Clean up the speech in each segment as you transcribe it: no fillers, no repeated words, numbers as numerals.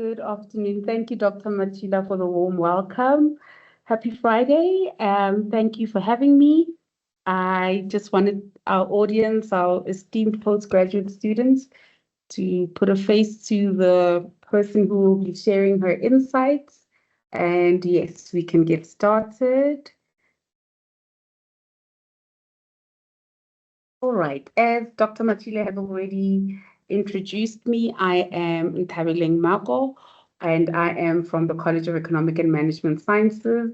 Good afternoon. Thank you, Dr. Machila, for the warm welcome. Happy Friday. Thank you for having me. I just wanted our audience, our esteemed postgraduate students, to put a face to the person who will be sharing her insights. And yes, we can get started. All right. As Dr. Machile has already introduced me, I am Nthabeleng Mako, and I am from the College of Economic and Management Sciences.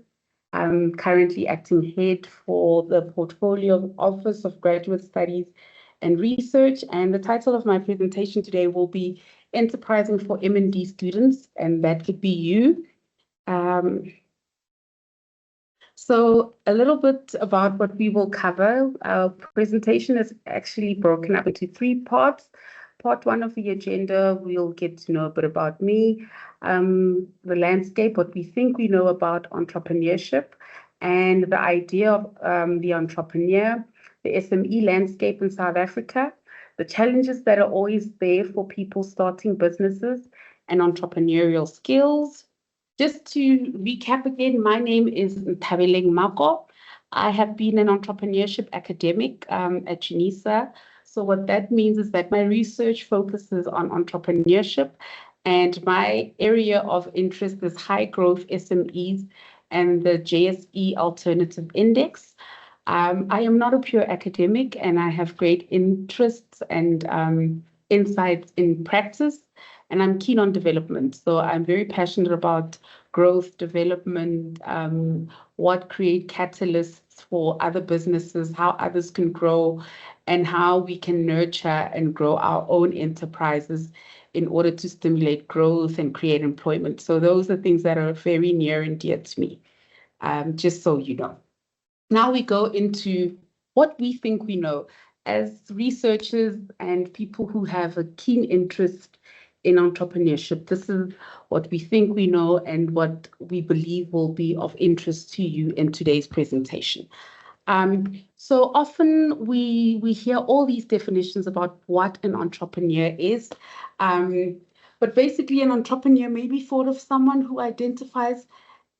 I'm currently acting head for the portfolio of Office of Graduate Studies and Research, and the title of my presentation today will be Enterprising for M&D Students, and that could be you. So a little bit about what we will cover. Our presentation is actually broken up into three parts. Part one of the agenda, we'll get to know a bit about me, the landscape, what we think we know about entrepreneurship, and the idea of the entrepreneur, the SME landscape in South Africa, the challenges that are always there for people starting businesses, and entrepreneurial skills. Just to recap again, my name is Nthabeleng Mako. I have been an entrepreneurship academic at UNISA. So what that means is that my research focuses on entrepreneurship, and my area of interest is high growth SMEs and the JSE Alternative Index. I am not a pure academic, and I have great interests and insights in practice, and I'm keen on development. So I'm very passionate about growth, development, what create catalysts for other businesses, how others can grow, and how we can nurture and grow our own enterprises in order to stimulate growth and create employment. So those are things that are very near and dear to me, just so you know. Now we go into what we think we know. As researchers and people who have a keen interest in entrepreneurship, this is what we think we know and what we believe will be of interest to you in today's presentation. So often we hear all these definitions about what an entrepreneur is. But basically an entrepreneur may be thought of someone who identifies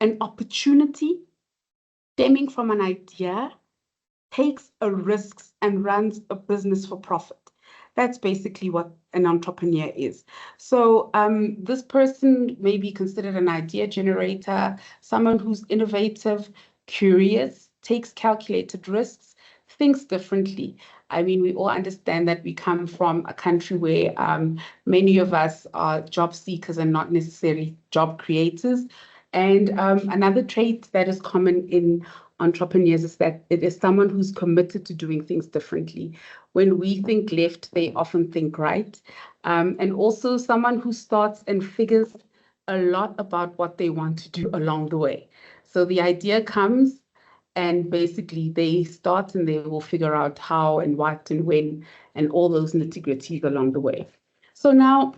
an opportunity stemming from an idea, takes a risk and runs a business for profit. That's basically what an entrepreneur is. So this person may be considered an idea generator, someone who's innovative, curious, takes calculated risks, thinks differently. I mean, we all understand that we come from a country where many of us are job seekers and not necessarily job creators. And another trait that is common in entrepreneurs is that it is someone who's committed to doing things differently. When we think left, they often think right. And also someone who starts and figures a lot about what they want to do along the way. So the idea comes and basically they start and they will figure out how and what and when and all those nitty-gritties along the way. So now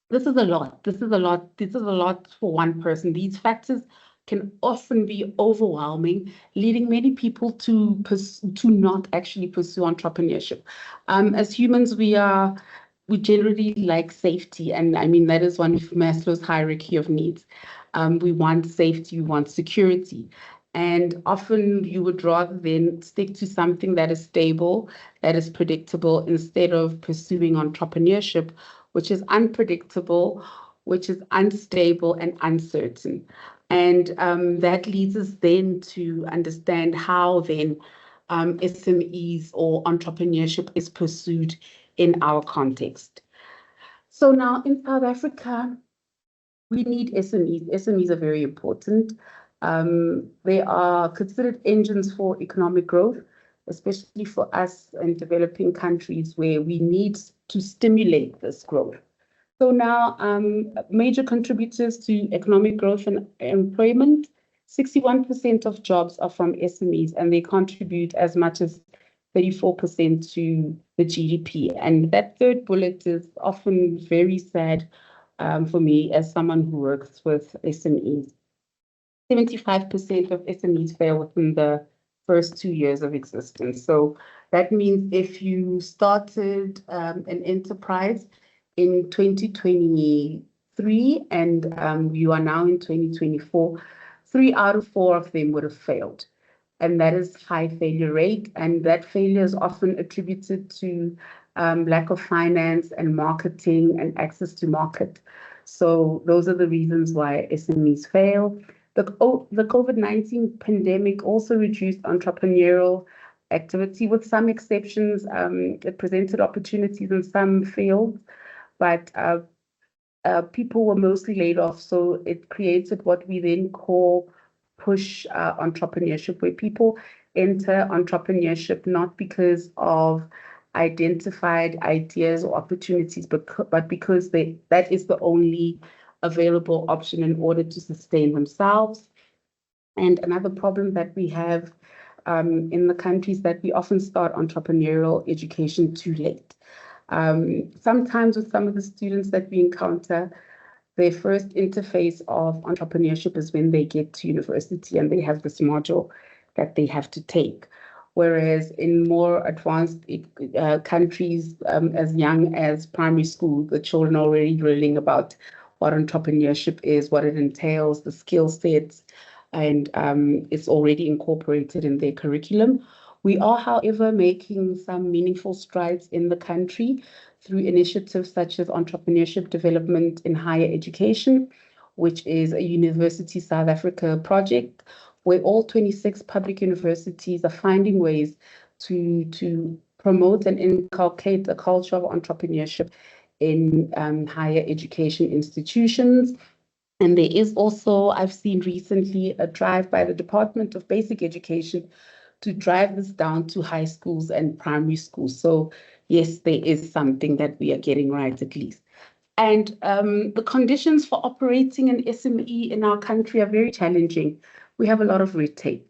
this is a lot. This is a lot for one person. These factors can often be overwhelming, leading many people to not actually pursue entrepreneurship. As humans, we generally like safety, and I mean that is one of Maslow's hierarchy of needs. We want safety, we want security. And often you would rather then stick to something that is stable, that is predictable, instead of pursuing entrepreneurship, which is unpredictable, which is unstable and uncertain. And that leads us then to understand how then SMEs or entrepreneurship is pursued in our context. So now in South Africa, we need SMEs. SMEs are very important. They are considered engines for economic growth, especially for us in developing countries where we need to stimulate this growth. So now, major contributors to economic growth and employment, 61% of jobs are from SMEs, and they contribute as much as 34% to the GDP. And that third bullet is often very sad for me as someone who works with SMEs. 75% of SMEs fail within the first 2 years of existence. So that means if you started an enterprise in 2023, three, and you are now in 2024, 3 out of 4 of them would have failed. And that is high failure rate. And that failure is often attributed to lack of finance and marketing and access to market. So those are the reasons why SMEs fail. The COVID-19 pandemic also reduced entrepreneurial activity with some exceptions. It presented opportunities in some fields, but people were mostly laid off. So it created what we then call push entrepreneurship, where people enter entrepreneurship not because of identified ideas or opportunities, but because that is the only available option in order to sustain themselves. And another problem that we have in the country is that we often start entrepreneurial education too late. Sometimes with some of the students that we encounter, their first interface of entrepreneurship is when they get to university and they have this module that they have to take. Whereas in more advanced countries, as young as primary school, the children are already learning about what entrepreneurship is, what it entails, the skill sets, and it's already incorporated in their curriculum. We are, however, making some meaningful strides in the country through initiatives such as Entrepreneurship Development in Higher Education, which is a University South Africa project, where all 26 public universities are finding ways to promote and inculcate a culture of entrepreneurship in higher education institutions. And there is also, I've seen recently, a drive by the Department of Basic Education to drive this down to high schools and primary schools. So yes, there is something that we are getting right at least. And the conditions for operating an SME in our country are very challenging. We have a lot of red tape.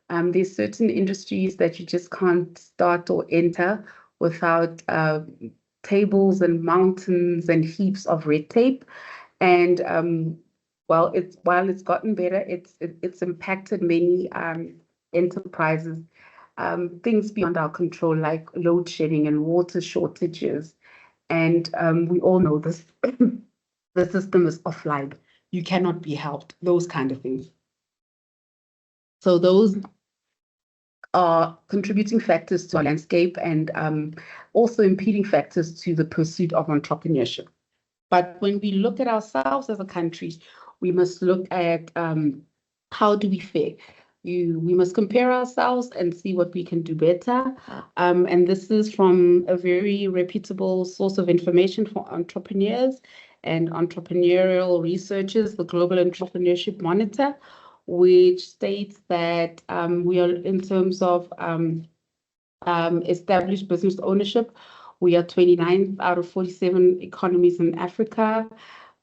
There's certain industries that you just can't start or enter without tables and mountains and heaps of red tape. And while it's gotten better, it's impacted many enterprises, things beyond our control, like load shedding and water shortages. And we all know this, the system is offline. You cannot be helped, those kind of things. So those are contributing factors to our landscape and also impeding factors to the pursuit of entrepreneurship. But when we look at ourselves as a country, we must look at how do we fare. We must compare ourselves and see what we can do better. And this is from a very reputable source of information for entrepreneurs and entrepreneurial researchers, the Global Entrepreneurship Monitor, which states that we are, in terms of established business ownership, we are 29th out of 47 economies in Africa.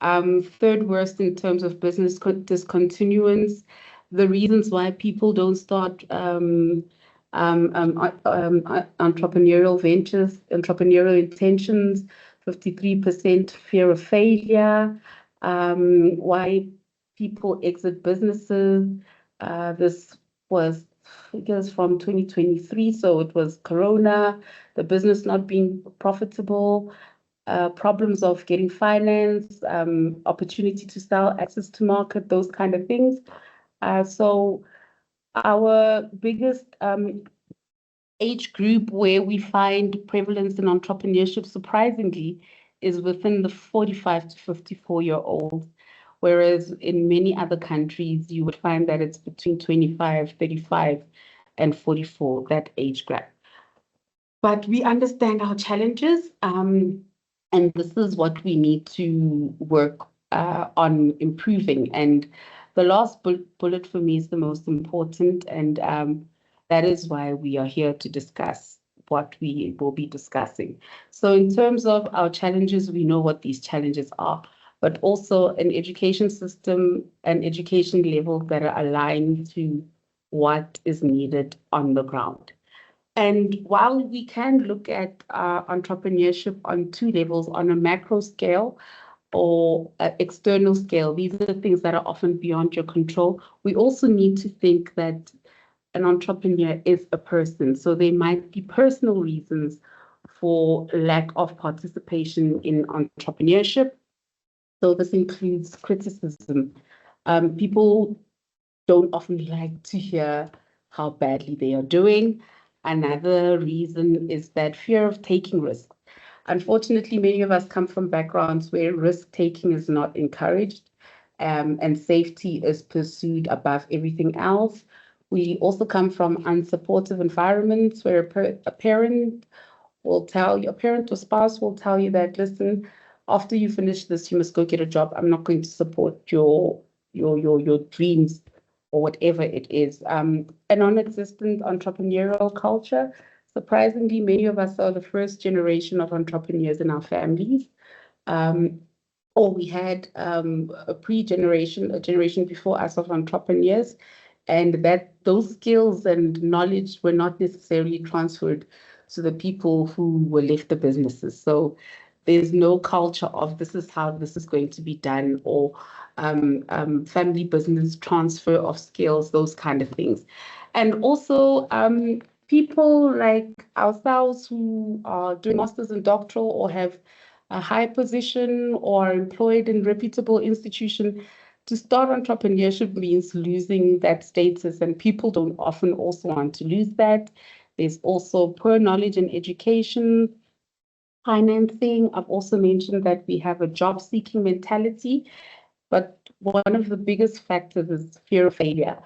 Third worst in terms of business discontinuance. The reasons why people don't start entrepreneurial ventures, entrepreneurial intentions, 53% fear of failure, why people exit businesses. This was figures from 2023, so it was Corona, the business not being profitable, problems of getting finance, opportunity to sell, access to market, those kind of things. So our biggest age group where we find prevalence in entrepreneurship, surprisingly, is within the 45 to 54-year-olds, whereas in many other countries, you would find that it's between 25, 35, and 44, that age gap. But we understand our challenges, and this is what we need to work on improving. And the last bullet for me is the most important, and that is why we are here to discuss what we will be discussing. So in terms of our challenges, we know what these challenges are, but also an education system and education levels that are aligned to what is needed on the ground. And while we can look at entrepreneurship on two levels, on a macro scale or external scale, these are the things that are often beyond your control. We also need to think that an entrepreneur is a person. So there might be personal reasons for lack of participation in entrepreneurship. So this includes criticism. People don't often like to hear how badly they are doing. Another reason is that fear of taking risks. Unfortunately, many of us come from backgrounds where risk taking is not encouraged, and safety is pursued above everything else. We also come from unsupportive environments where a parent will tell you, a parent or spouse will tell you that, listen, after you finish this, you must go get a job. I'm not going to support your dreams or whatever it is. A non-existent entrepreneurial culture. Surprisingly, many of us are the first generation of entrepreneurs in our families. Um, or we had a generation before us of entrepreneurs, and that those skills and knowledge were not necessarily transferred to the people who were left the businesses. So there's no culture of this is how this is going to be done, or family business transfer of skills, those kind of things. And also people like ourselves who are doing masters and doctoral or have a high position or employed in reputable institution, to start entrepreneurship means losing that status, and people don't often also want to lose that. There's also poor knowledge and education, financing. I've also mentioned that we have a job-seeking mentality, but one of the biggest factors is fear of failure.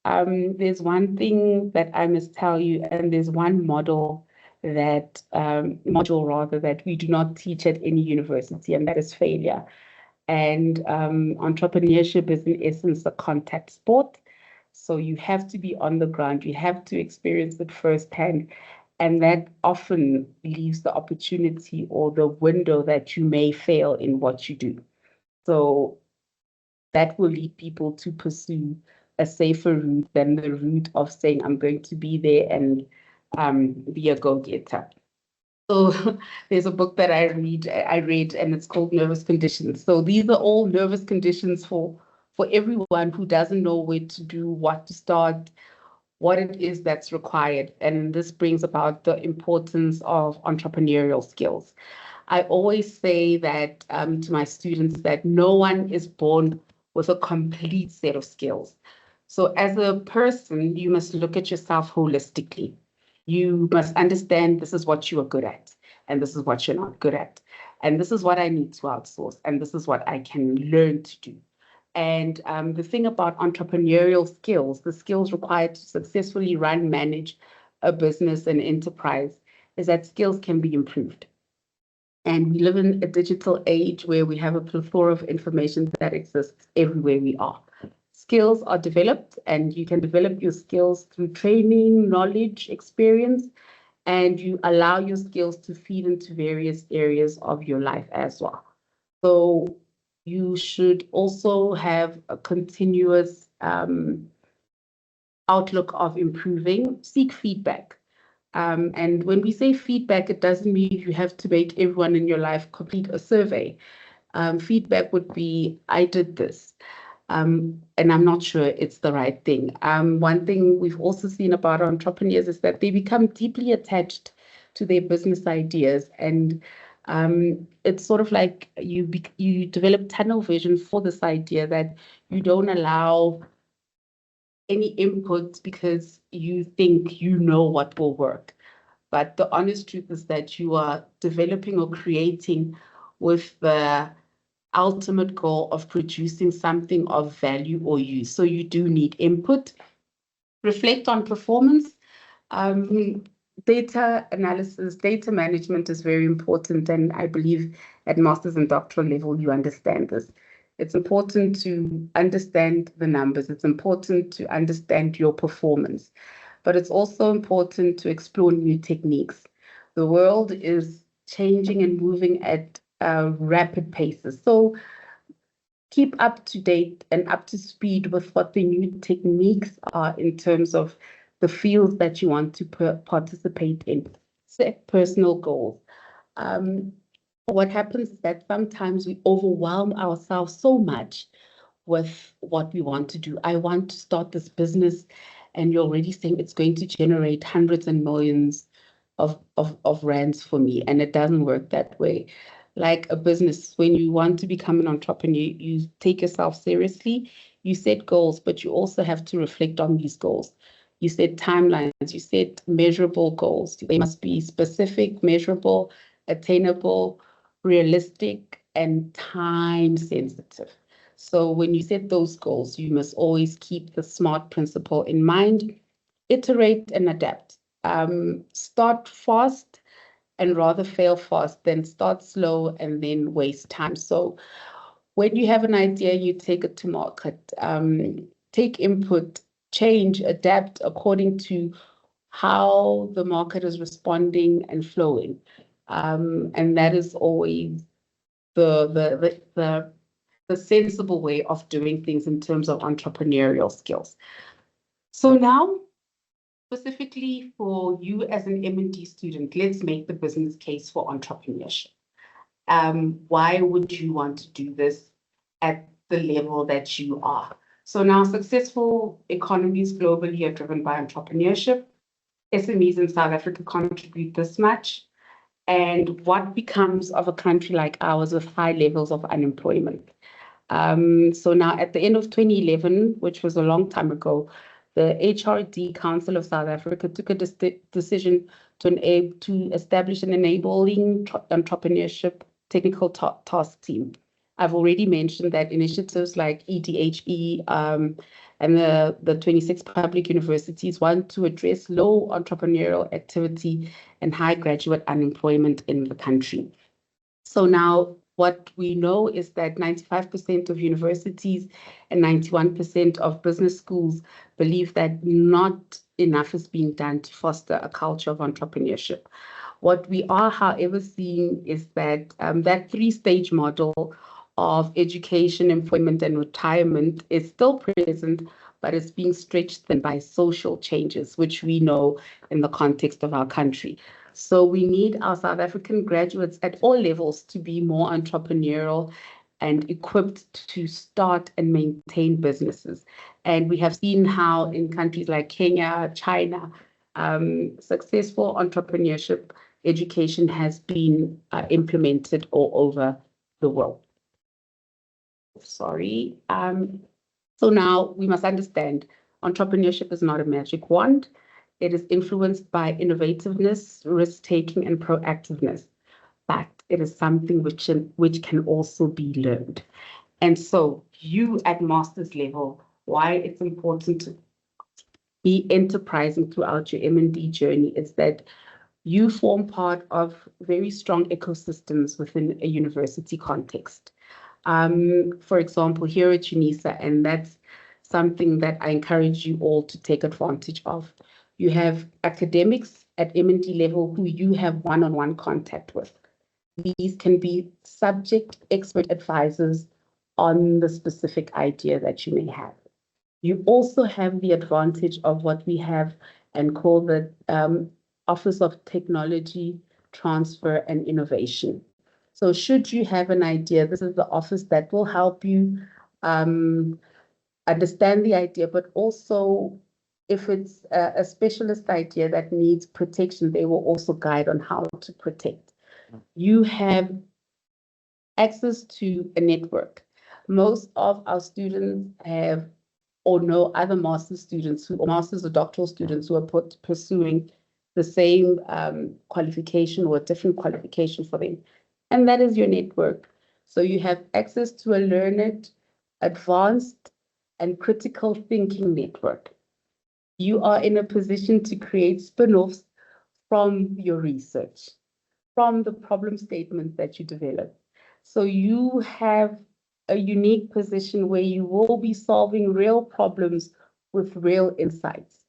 There's one thing that I must tell you, and there's one module rather, that we do not teach at any university, and that is failure. And entrepreneurship is in essence a contact sport. So you have to be on the ground, you have to experience it firsthand. And that often leaves the opportunity or the window that you may fail in what you do. So that will lead people to pursue a safer route than the route of saying, I'm going to be there and be a go-getter. So there's a book that I read, and it's called Nervous Conditions. So these are all nervous conditions for everyone who doesn't know where to do, what to start, what it is that's required. And this brings about the importance of entrepreneurial skills. I always say that to my students that no one is born with a complete set of skills. So as a person, you must look at yourself holistically. You must understand this is what you are good at, and this is what you're not good at. And this is what I need to outsource, and this is what I can learn to do. And the thing about entrepreneurial skills, the skills required to successfully run, manage a business and enterprise, is that skills can be improved. And we live in a digital age where we have a plethora of information that exists everywhere we are. Skills are developed, and you can develop your skills through training, knowledge, experience, and you allow your skills to feed into various areas of your life as well. So you should also have a continuous outlook of improving, seek feedback. And when we say feedback, it doesn't mean you have to make everyone in your life complete a survey. Feedback would be, I did this, and I'm not sure it's the right thing. One thing we've also seen about entrepreneurs is that they become deeply attached to their business ideas, and it's sort of like you develop tunnel vision for this idea that you don't allow any input because you think you know what will work. But the honest truth is that you are developing or creating with the ultimate goal of producing something of value or use. So you do need input. Reflect on performance. Data analysis, data management is very important, and I believe at master's and doctoral level, you understand this. It's important to understand the numbers. It's important to understand your performance, but it's also important to explore new techniques. The world is changing and moving at rapid paces. So keep up to date and up to speed with what the new techniques are in terms of the fields that you want to participate in. Set personal goals. What happens is that sometimes we overwhelm ourselves so much with what we want to do. I want to start this business, and you're already saying it's going to generate hundreds and millions of rands for me, and it doesn't work that way. like a business. When you want to become an entrepreneur, you take yourself seriously, you set goals, but you also have to reflect on these goals. You set timelines, you set measurable goals. They must be specific, measurable, attainable, realistic, and time sensitive. So when you set those goals, you must always keep the SMART principle in mind, iterate and adapt. Start fast and rather fail fast than start slow and then waste time. So when you have an idea, you take it to market, take input, change, adapt according to how the market is responding and flowing. And that is always the sensible way of doing things in terms of entrepreneurial skills. So now, specifically for you as an M&D student, let's make the business case for entrepreneurship. Why would you want to do this at the level that you are? So now successful economies globally are driven by entrepreneurship. SMEs in South Africa contribute this much. And what becomes of a country like ours with high levels of unemployment? So now at the end of 2011, which was a long time ago, the HRD Council of South Africa took a decision to establish an enabling entrepreneurship technical task team. I've already mentioned that initiatives like EDHE and the 26 public universities want to address low entrepreneurial activity and high graduate unemployment in the country. So now what we know is that 95% of universities and 91% of business schools believe that not enough is being done to foster a culture of entrepreneurship. What we are, however, seeing is that that three-stage model of education, employment, and retirement is still present, but it's being stretched thin by social changes, which we know in the context of our country. So we need our South African graduates at all levels to be more entrepreneurial and equipped to start and maintain businesses. And we have seen how in countries like Kenya, China, successful entrepreneurship education has been implemented all over the world. Sorry. So now we must understand entrepreneurship is not a magic wand. It is influenced by innovativeness, risk-taking, and proactiveness, but it is something which can also be learned. And so you at master's level, why it's important to be enterprising throughout your M&D journey is that you form part of very strong ecosystems within a university context. For example, here at UNISA, and that's something that I encourage you all to take advantage of. You have academics at M&D level who you have one-on-one contact with. These can be subject expert advisors on the specific idea that you may have. You also have the advantage of what we have and call the Office of Technology, Transfer and Innovation. So should you have an idea, this is the office that will help you understand the idea, but also if it's a specialist idea that needs protection, they will also guide on how to protect. You have access to a network. Most of our students have or know other master's students or master's or doctoral students who are pursuing the same qualification or a different qualification for them. And that is your network. So you have access to a learned, advanced, and critical thinking network. You are in a position to create spin-offs from your research, from the problem statements that you develop. So you have a unique position where you will be solving real problems with real insights.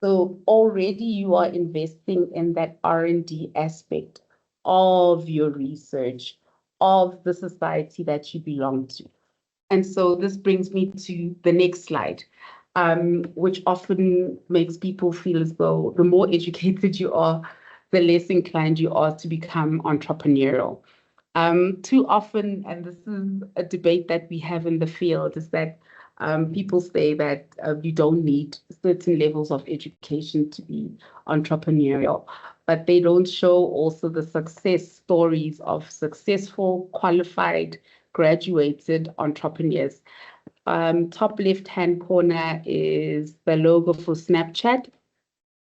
So already you are investing in that R&D aspect of your research, of the society that you belong to. And so this brings me to the next slide, which often makes people feel as though the more educated you are, the less inclined you are to become entrepreneurial. Too often, and this is a debate that we have in the field, is that People say that you don't need certain levels of education to be entrepreneurial, but they don't show also the success stories of successful, qualified, graduated entrepreneurs. Top left-hand corner is the logo for Snapchat.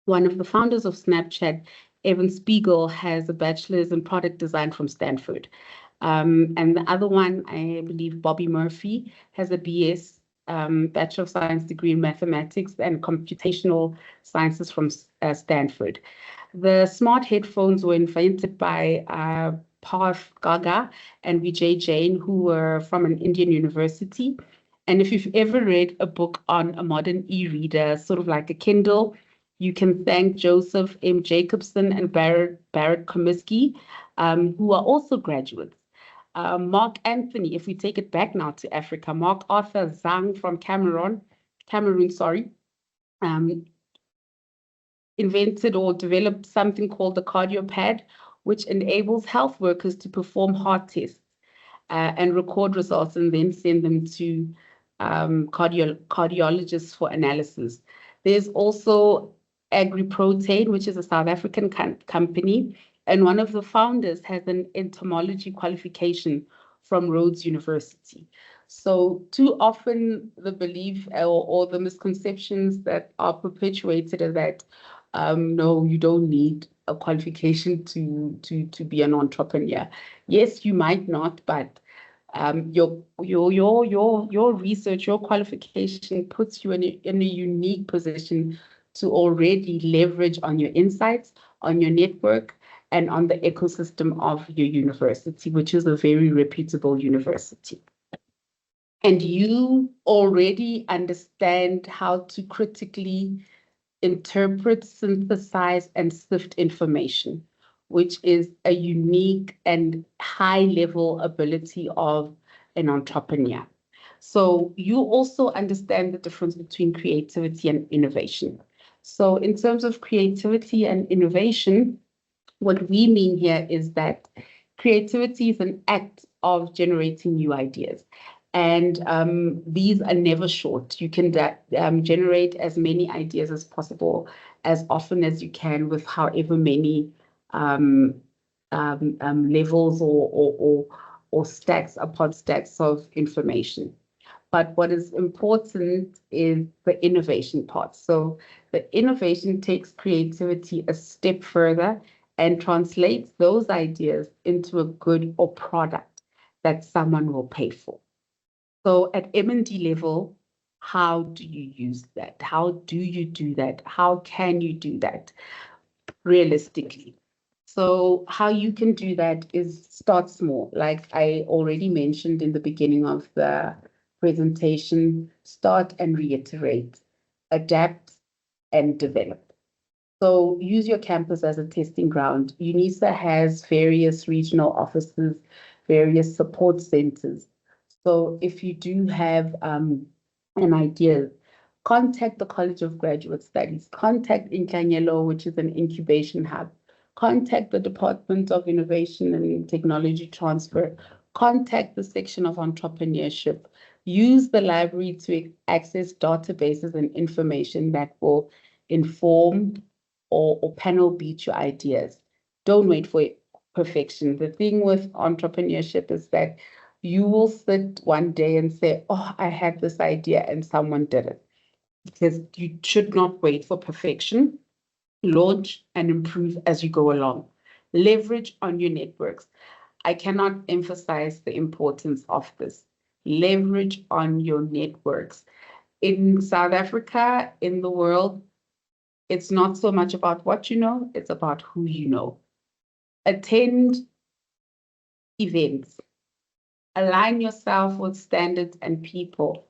One of the founders of Snapchat, Evan Spiegel, has a bachelor's in product design from Stanford. And the other one, I believe Bobby Murphy, has a BS, Bachelor of Science degree in mathematics and computational sciences from Stanford. The smart headphones were invented by Parth Gaga and Vijay Jain, who were from an Indian university. And if you've ever read a book on a modern e-reader, sort of like a Kindle, you can thank Joseph M. Jacobson and Barrett Komisky, who are also graduates. Mark Anthony, if we take it back now to Africa, Mark Arthur Zhang from Cameroon, invented or developed something called the CardioPad, which enables health workers to perform heart tests and record results and then send them to cardiologists for analysis. There's also AgriProtein, which is a South African company, and one of the founders has an entomology qualification from Rhodes University. So too often the belief or the misconceptions that are perpetuated are that no, you don't need a qualification to be an entrepreneur. Yes, you might not, but your research, your qualification puts you in a unique position to already leverage on your insights, on your network, and on the ecosystem of your university, which is a very reputable university. And you already understand how to critically interpret, synthesize, and sift information, which is a unique and high-level ability of an entrepreneur. So you also understand the difference between creativity and innovation. So in terms of creativity and innovation, what we mean here is that creativity is an act of generating new ideas. And these are never short. You can generate as many ideas as possible, as often as you can, with however many levels or stacks upon stacks of information. But what is important is the innovation part. So the innovation takes creativity a step further and translates those ideas into a good or product that someone will pay for. So at M&D level, how do you use that? How do you do that? How can you do that realistically? So how you can do that is start small. Like I already mentioned in the beginning of the presentation, start and reiterate, adapt and develop. So use your campus as a testing ground. UNISA has various regional offices, various support centers. So if you do have an idea, contact the College of Graduate Studies, contact Inhlanyelo, which is an incubation hub, contact the Department of Innovation and Technology Transfer, contact the section of entrepreneurship, use the library to access databases and information that will inform or panel beat your ideas. Don't wait for perfection. The thing with entrepreneurship is that you will sit one day and say, oh, I had this idea and someone did it. Because you should not wait for perfection. Launch and improve as you go along. Leverage on your networks. I cannot emphasize the importance of this. Leverage on your networks. In South Africa, in the world, it's not so much about what you know, it's about who you know. Attend events. Align yourself with standards and people.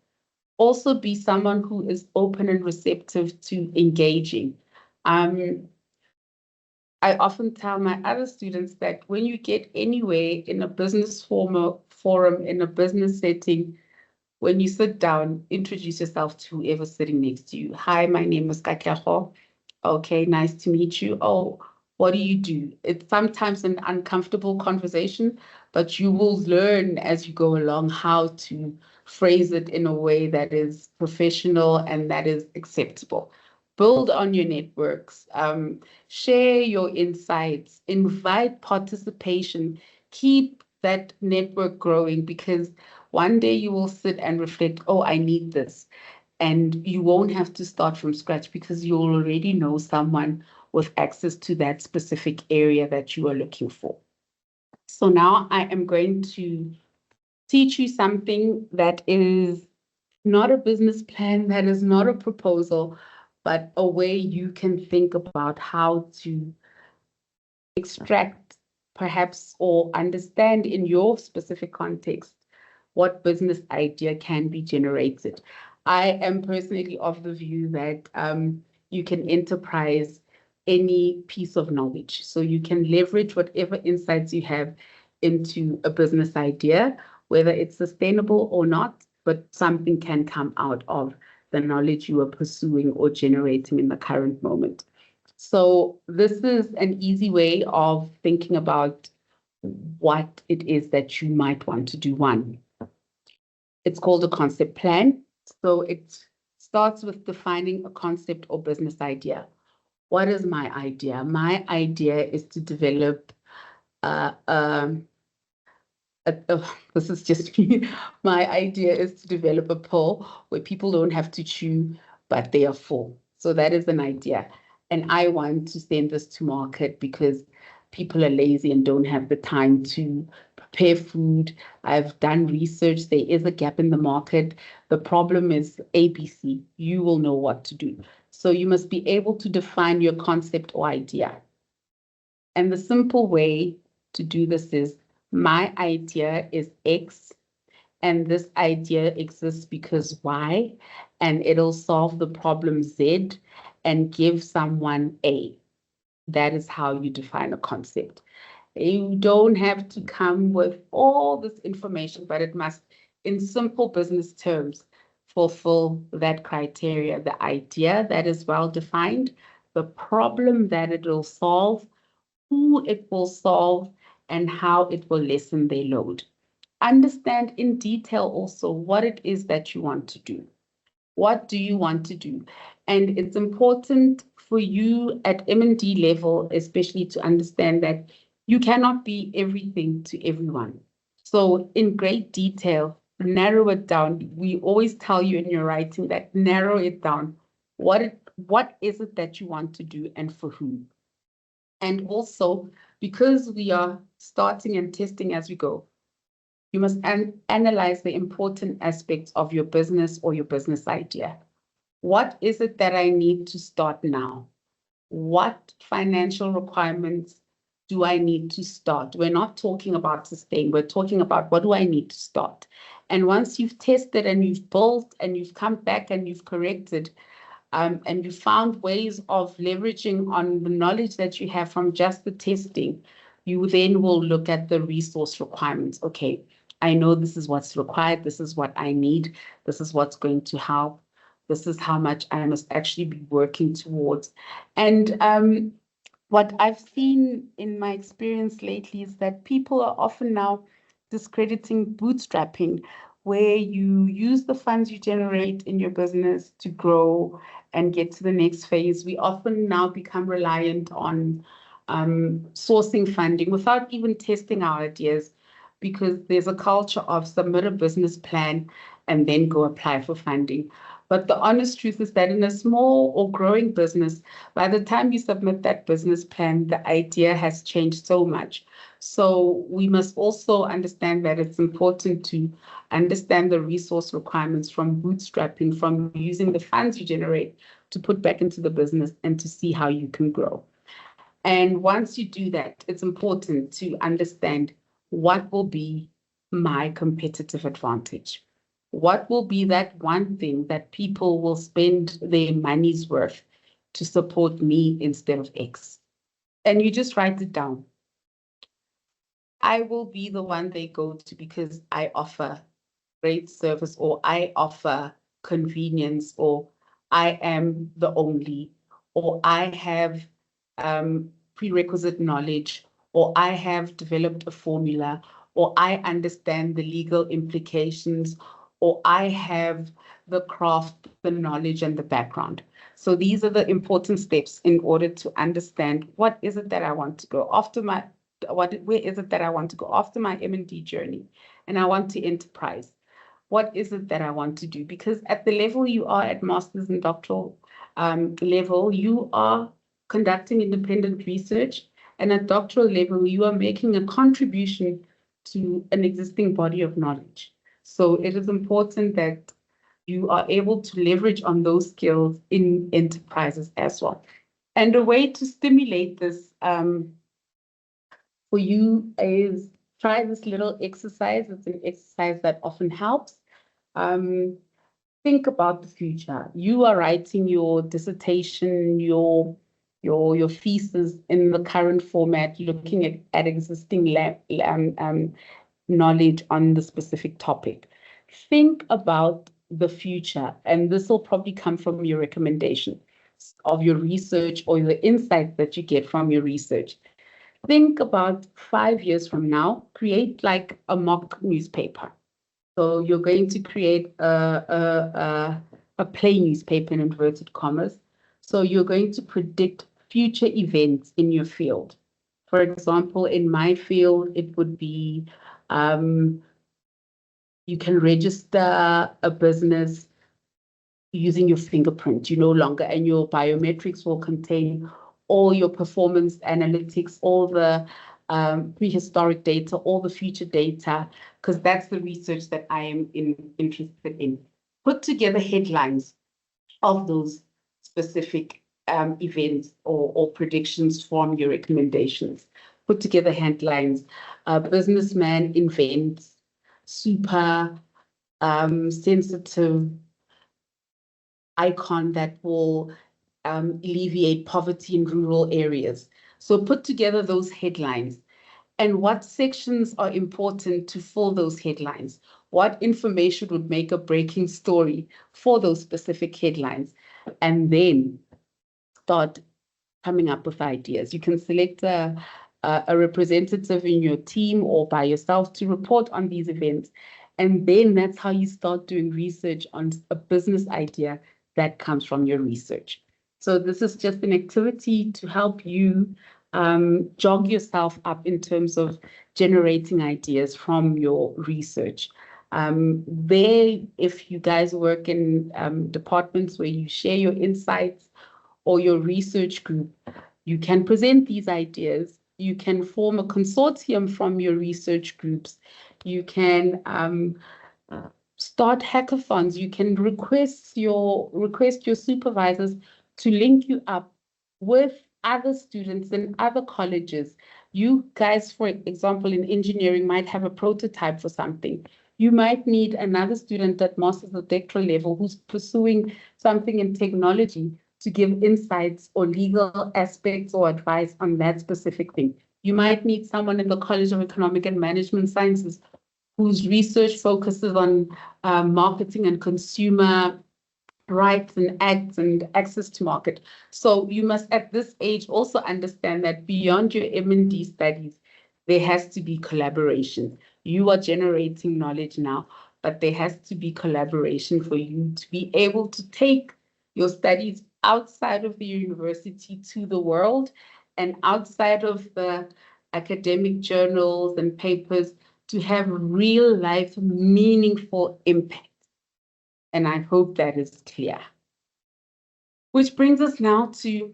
Also be someone who is open and receptive to engaging. I often tell my other students that when you get anywhere in a business forum, in a business setting, when you sit down, introduce yourself to whoever's sitting next to you. Hi, my name is Kakeho. Okay, nice to meet you. Oh, what do you do? It's sometimes an uncomfortable conversation, but you will learn as you go along how to phrase it in a way that is professional and that is acceptable. Build on your networks, share your insights, invite participation, keep that network growing, because one day you will sit and reflect, oh, I need this. And you won't have to start from scratch because you already know someone with access to that specific area that you are looking for. So now I am going to teach you something that is not a business plan, that is not a proposal, but a way you can think about how to extract perhaps or understand in your specific context what business idea can be generated. I am personally of the view that you can enterprise any piece of knowledge. So you can leverage whatever insights you have into a business idea, whether it's sustainable or not, but something can come out of the knowledge you are pursuing or generating in the current moment. So this is an easy way of thinking about what it is that you might want to do. One, it's called a concept plan. So it starts with defining a concept or business idea. What is my idea? My idea is to develop this is just me. My idea is to develop a pill where people don't have to chew, but they are full. So that is an idea. And I want to send this to market because people are lazy and don't have the time to prepare food. I've done research. There is a gap in the market. The problem is ABC. You will know what to do. So you must be able to define your concept or idea. And the simple way to do this is, my idea is X, and this idea exists because Y, and it'll solve the problem Z and give someone A. That is how you define a concept. You don't have to come with all this information, but it must, in simple business terms, fulfill that criteria. The idea that is well defined, the problem that it will solve, who it will solve, and how it will lessen their load. Understand in detail also what it is that you want to do. What do you want to do? And it's important for you at M&D level, especially, to understand that you cannot be everything to everyone. So in great detail, narrow it down. We always tell you in your writing that narrow it down. What is it that you want to do and for whom? And also, because we are starting and testing as we go, you must analyze the important aspects of your business or your business idea. What is it that I need to start now? What financial requirements do I need to start? We're not talking about sustain. We're talking about what do I need to start? And once you've tested and you've built and you've come back and you've corrected, and you found ways of leveraging on the knowledge that you have from just the testing, you then will look at the resource requirements. Okay, I know this is what's required. This is what I need. This is what's going to help. This is how much I must actually be working towards. And what I've seen in my experience lately is that people are often now discrediting bootstrapping, where you use the funds you generate in your business to grow and get to the next phase. We often now become reliant on sourcing funding without even testing our ideas, because there's a culture of submit a business plan and then go apply for funding. But the honest truth is that in a small or growing business, by the time you submit that business plan, the idea has changed so much. So we must also understand that it's important to understand the resource requirements from bootstrapping, from using the funds you generate to put back into the business and to see how you can grow. And once you do that, it's important to understand what will be my competitive advantage. What will be that one thing that people will spend their money's worth to support me instead of X? And you just write it down. I will be the one they go to because I offer great service, or I offer convenience, or I am the only, or I have prerequisite knowledge, or I have developed a formula, or I understand the legal implications, or I have the craft, the knowledge, and the background. So these are the important steps in order to understand what is it that I want to go after where is it that I want to go after my M&D journey, and I want to enterprise. What is it that I want to do? Because at the level you are at master's and doctoral level, you are conducting independent research, and at doctoral level, you are making a contribution to an existing body of knowledge. So it is important that you are able to leverage on those skills in enterprises as well. And a way to stimulate this for you is try this little exercise. It's an exercise that often helps. Think about the future. You are writing your dissertation, your thesis in the current format, looking at existing knowledge on the specific topic. Think about the future, and this will probably come from your recommendation of your research or the insights that you get from your research. Think about 5 years from now, create like a mock newspaper. So you're going to create a play newspaper in inverted commas. So you're going to predict future events in your field. For example, in my field, it would be you can register a business using your fingerprint. You no longer, and your biometrics will contain all your performance analytics, all the prehistoric data, all the future data, because that's the research that I am interested in. Put together headlines of those specific events or predictions from your recommendations. Put together headlines. Businessman invents super sensitive icon that will alleviate poverty in rural areas. So put together those headlines and what sections are important to fill those headlines. What information would make a breaking story for those specific headlines? And then start coming up with ideas. You can select a representative in your team or by yourself to report on these events. And then that's how you start doing research on a business idea that comes from your research. So this is just an activity to help you jog yourself up in terms of generating ideas from your research. If you guys work in departments where you share your insights or your research group, you can present these ideas. You can form a consortium from your research groups. You can start hackathons. You can request your supervisors to link you up with other students in other colleges. You guys, for example, in engineering might have a prototype for something. You might need another student at master's or doctoral level who's pursuing something in technology to give insights or legal aspects or advice on that specific thing. You might need someone in the College of Economic and Management Sciences whose research focuses on marketing and consumer rights and acts and access to market. So you must at this age also understand that beyond your M&D studies, there has to be collaboration. You are generating knowledge now, but there has to be collaboration for you to be able to take your studies outside of the university to the world and outside of the academic journals and papers to have real life meaningful impact. And I hope that is clear. Which brings us now to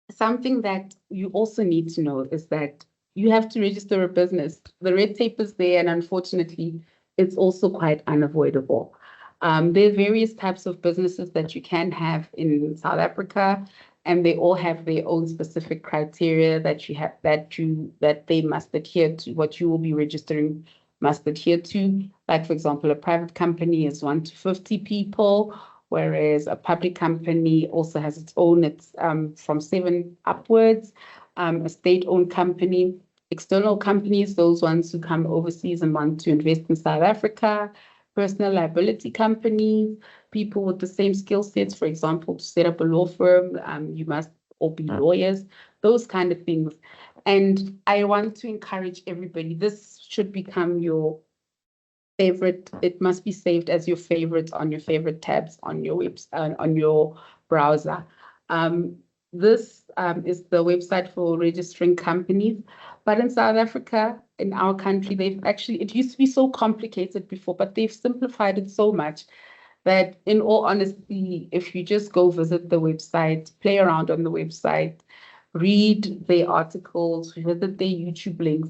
something that you also need to know is that you have to register a business. The red tape is there, and unfortunately, it's also quite unavoidable. There are various types of businesses that you can have in South Africa, and they all have their own specific criteria that you have that they must adhere to. What you will be registering must adhere to. Like, for example, a private company is 1 to 50 people, whereas a public company also has its own. It's from 7 upwards. A state-owned company, external companies, those ones who come overseas and want to invest in South Africa. Personal liability companies, people with the same skill sets, for example, to set up a law firm, you must all be lawyers, those kind of things. And I want to encourage everybody, this should become your favorite. It must be saved as your favorite on your favorite tabs on your on your browser. This is the website for registering companies. But in South Africa, in our country, it used to be so complicated before, but they've simplified it so much that in all honesty, if you just go visit the website, play around on the website, read their articles, visit their YouTube links,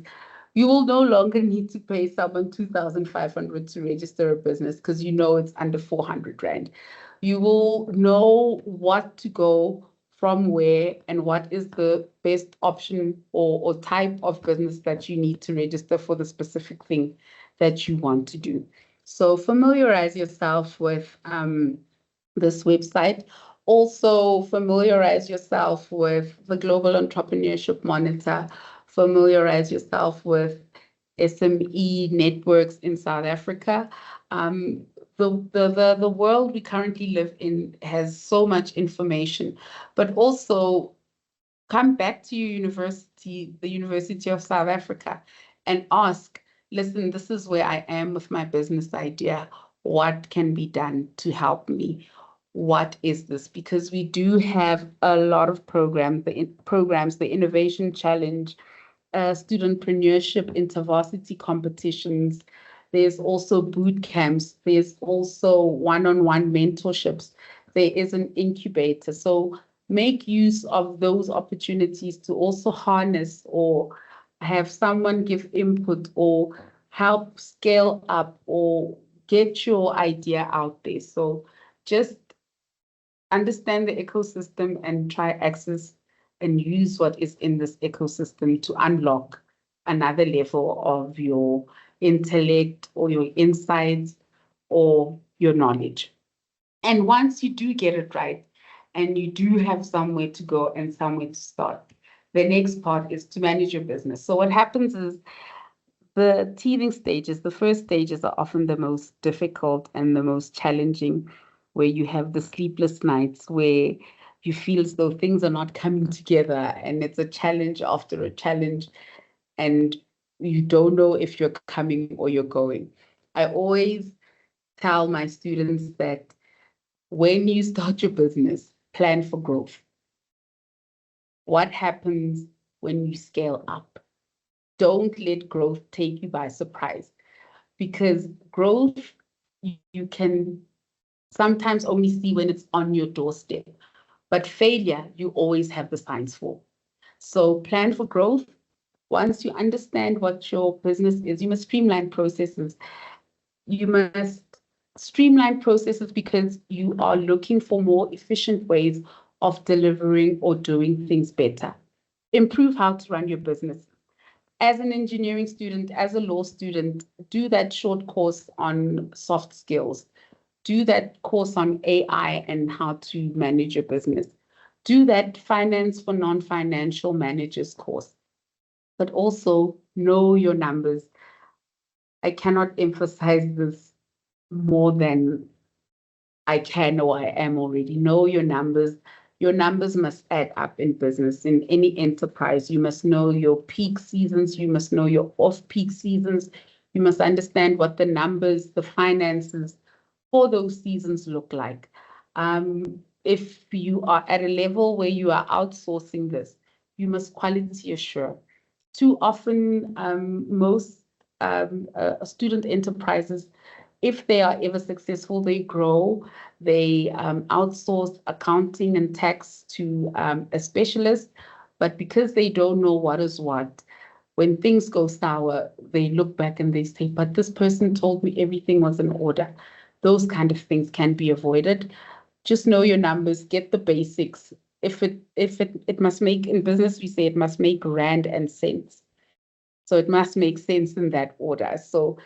you will no longer need to pay someone 2,500 to register a business because you know it's under 400 Rand. You will know what to go from where and what is the best option or type of business that you need to register for the specific thing that you want to do. So familiarize yourself with this website. Also familiarize yourself with the Global Entrepreneurship Monitor. Familiarize yourself with SME networks in South Africa. The world we currently live in has so much information, but also come back to your university, the University of South Africa, and ask, listen, this is where I am with my business idea. What can be done to help me? What is this? Because we do have a lot of programs, the Innovation Challenge, studentpreneurship, intervarsity competitions. There's also boot camps. There's also one-on-one mentorships. There is an incubator. So make use of those opportunities to also harness or have someone give input or help scale up or get your idea out there. So just understand the ecosystem and try access and use what is in this ecosystem to unlock another level of your intellect or your insights or your knowledge. And once you do get it right and you do have somewhere to go and somewhere to start, the next part is to manage your business. So what happens is the teething stages, the first stages are often the most difficult and the most challenging, where you have the sleepless nights, where you feel as though things are not coming together and it's a challenge after a challenge and you don't know if you're coming or you're going. I always tell my students that when you start your business, plan for growth. What happens when you scale up? Don't let growth take you by surprise, because growth you can sometimes only see when it's on your doorstep, but failure you always have the signs for. So plan for growth. Once you understand what your business is, you must streamline processes. You must streamline processes because you are looking for more efficient ways of delivering or doing things better. Improve how to run your business. As an engineering student, as a law student, do that short course on soft skills. Do that course on AI and how to manage your business. Do that finance for non-financial managers course. But also know your numbers. I cannot emphasize this more than I can or I am already. Know your numbers. Your numbers must add up in business, in any enterprise. You must know your peak seasons. You must know your off-peak seasons. You must understand what the numbers, the finances for those seasons look like. If you are at a level where you are outsourcing this, you must quality assure. Too often, most student enterprises, if they are ever successful, they grow, they outsource accounting and tax to a specialist, but because they don't know what is what, when things go sour, they look back and they say, but this person told me everything was in order. Those kind of things can be avoided. Just know your numbers, get the basics. If it must make, in business, we say it must make rand and cents. So it must make sense in that order. So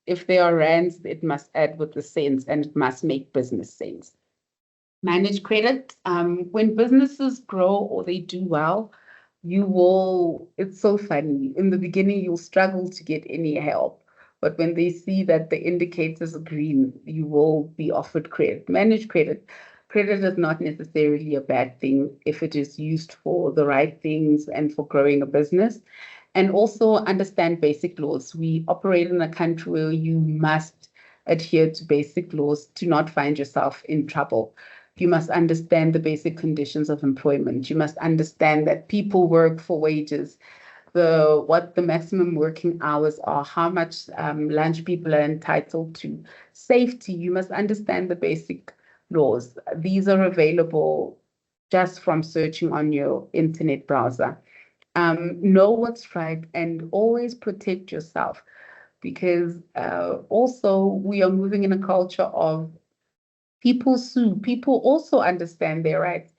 if there are rands, it must add with the cents and it must make business sense. Manage credit. When businesses grow or they do well, it's so funny. In the beginning, you'll struggle to get any help. But when they see that the indicators are green, you will be offered credit. Manage credit. Credit is not necessarily a bad thing if it is used for the right things and for growing a business. And also understand basic laws. We operate in a country where you must adhere to basic laws to not find yourself in trouble. You must understand the basic conditions of employment. You must understand that people work for wages, what the maximum working hours are, how much lunch people are entitled to, safety. You must understand the basic laws. These are available just from searching on your internet browser. Know what's right and always protect yourself, because also we are moving in a culture of people sue. People also understand their rights.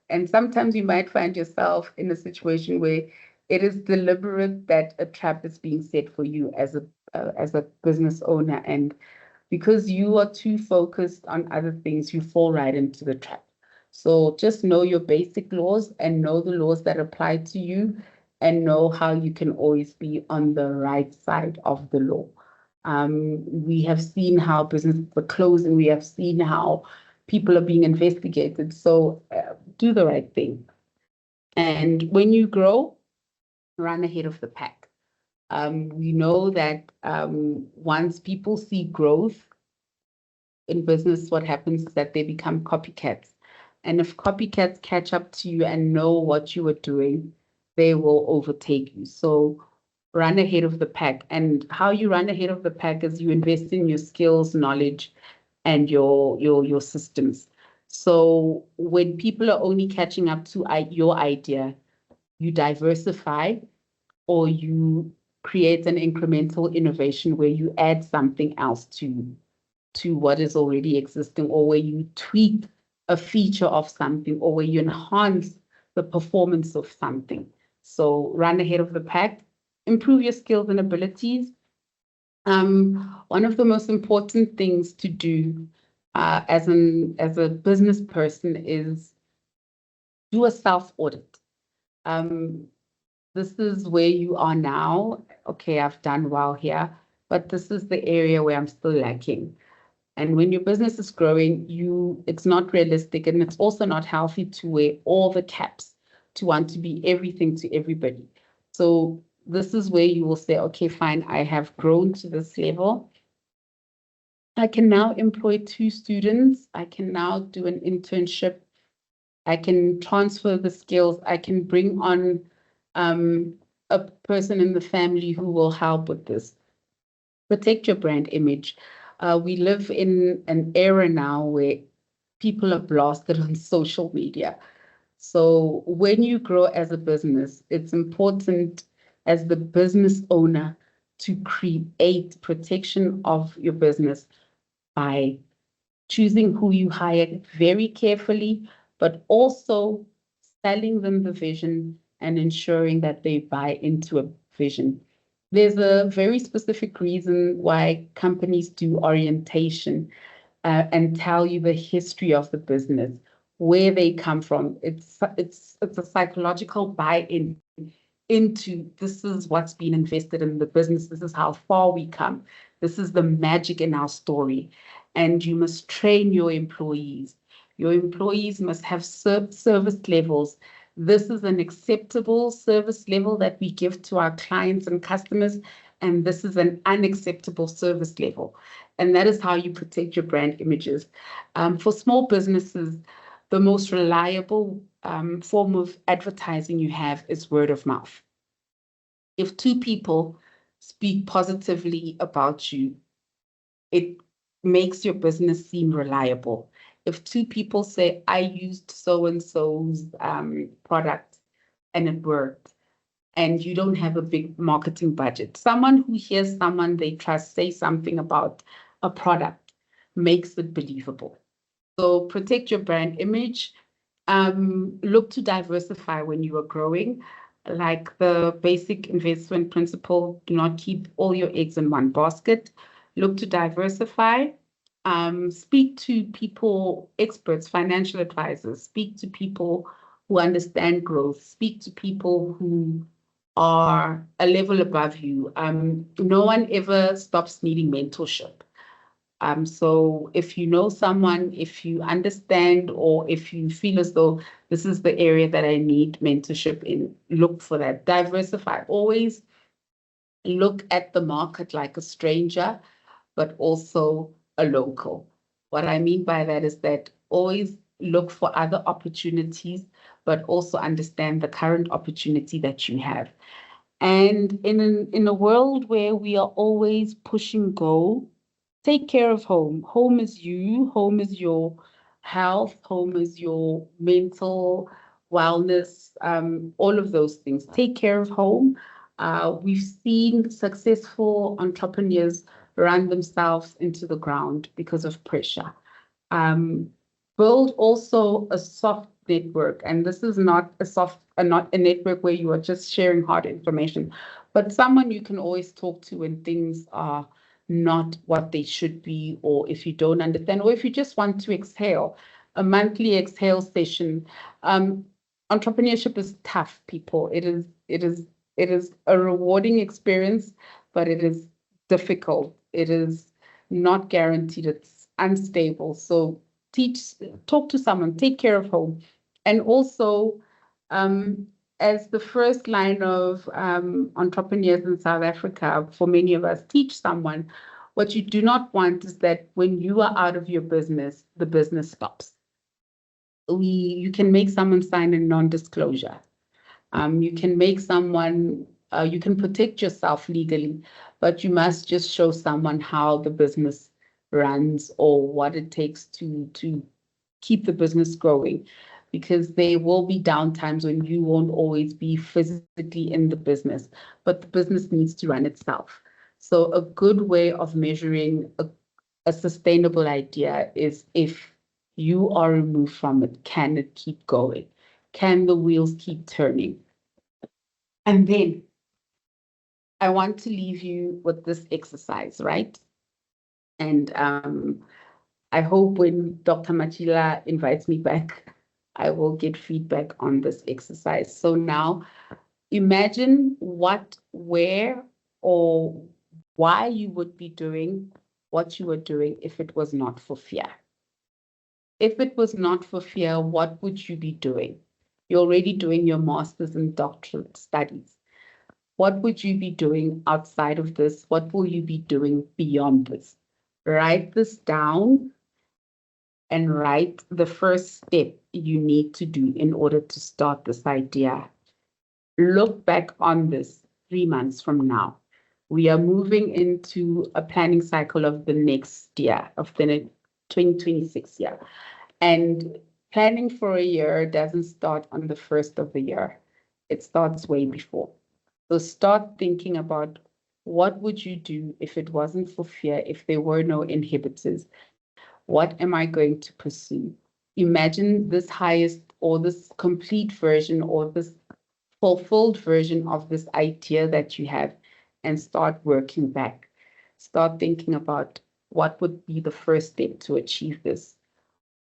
And sometimes you might find yourself in a situation where it is deliberate that a trap is being set for you as a business owner. And because you are too focused on other things, you fall right into the trap. So just know your basic laws and know the laws that apply to you and know how you can always be on the right side of the law. We have seen how businesses are closing. We have seen how people are being investigated. So do the right thing. And when you grow, run ahead of the pack. We know that once people see growth in business, what happens is that they become copycats. And if copycats catch up to you and know what you are doing, they will overtake you. So run ahead of the pack. And how you run ahead of the pack is you invest in your skills, knowledge, and your systems. So when people are only catching up to your idea, you diversify or you create an incremental innovation where you add something else to what is already existing, or where you tweak a feature of something, or where you enhance the performance of something. So run ahead of the pack, improve your skills and abilities. One of the most important things to do as a business person is do a self-audit. This is where you are now. Okay, I've done well here, but this is the area where I'm still lacking. And when your business is growing, it's not realistic, and it's also not healthy to wear all the caps, to want to be everything to everybody. So this is where you will say, okay, fine, I have grown to this level. I can now employ 2 students. I can now do an internship. I can transfer the skills. I can bring on a person in the family who will help with this. Protect your brand image. We live in an era now where people are blasted on social media. So when you grow as a business, it's important as the business owner to create protection of your business by choosing who you hire very carefully, but also selling them the vision and ensuring that they buy into a vision. There's a very specific reason why companies do orientation and tell you the history of the business, where they come from. It's a psychological buy-in into this is what's been invested in the business. This is how far we come. This is the magic in our story. And you must train your employees. Your employees must have service levels. This is an acceptable service level that we give to our clients and customers, and this is an unacceptable service level. And that is how you protect your brand images. For small businesses, the most reliable form of advertising you have is word of mouth. If 2 people speak positively about you, it makes your business seem reliable. If 2 people say, I used so-and-so's product and it worked, and you don't have a big marketing budget, someone who hears someone they trust say something about a product makes it believable. So protect your brand image. Look to diversify when you are growing. Like the basic investment principle, do not keep all your eggs in one basket. Look to diversify. Speak to people, experts, financial advisors. Speak to people who understand growth. Speak to people who are a level above you. No one ever stops needing mentorship. So if you know someone, if you understand, or if you feel as though This is the area that I need mentorship in. Look for that. Diversify. Always look at the market like a stranger, but also a local. What I mean by that is that always look for other opportunities, but also understand the current opportunity that you have. And in a world where we are always push and go, take care of home. Home is you, home is your health, home is your mental wellness, all of those things. Take care of home. We've seen successful entrepreneurs run themselves into the ground because of pressure. Build also a soft network, and this is not a network where you are just sharing hard information, but someone you can always talk to when things are not what they should be, or if you don't understand, or if you just want to exhale, a monthly exhale session. Entrepreneurship is tough, people. It is a rewarding experience, but it is difficult. It is not guaranteed. It's unstable. So talk to someone, take care of home. And also, as the first line of entrepreneurs in South Africa, for many of us, teach someone. What you do not want is that when you are out of your business, the business stops. You can make someone sign a non-disclosure. You can make someone, you can protect yourself legally, but you must just show someone how the business runs or what it takes to keep the business growing, because there will be downtimes when you won't always be physically in the business, but the business needs to run itself. So a good way of measuring a sustainable idea is if you are removed from it, can it keep going? Can the wheels keep turning? And then I want to leave you with this exercise, right? And I hope when Dr. Matjila invites me back, I will get feedback on this exercise. So now imagine what, where, or why you would be doing what you were doing if it was not for fear. If it was not for fear, what would you be doing? You're already doing your master's and doctorate studies. What would you be doing outside of this? What will you be doing beyond this? Write this down and write the first step you need to do in order to start this idea. Look back on this 3 months from now. We are moving into a planning cycle of the next year, of the 2026 year. And planning for a year doesn't start on the first of the year. It starts way before. So start thinking about what would you do if it wasn't for fear, if there were no inhibitors? What am I going to pursue? Imagine this highest or this complete version or this fulfilled version of this idea that you have, and start working back. Start thinking about what would be the first step to achieve this.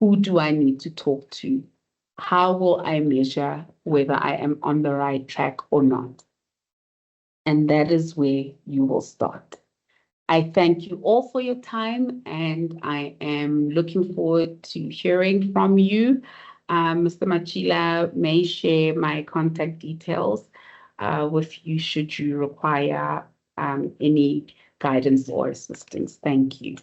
Who do I need to talk to? How will I measure whether I am on the right track or not? And that is where you will start. I thank you all for your time, and I am looking forward to hearing from you. Mr. Matjila may share my contact details with you should you require any guidance or assistance. Thank you.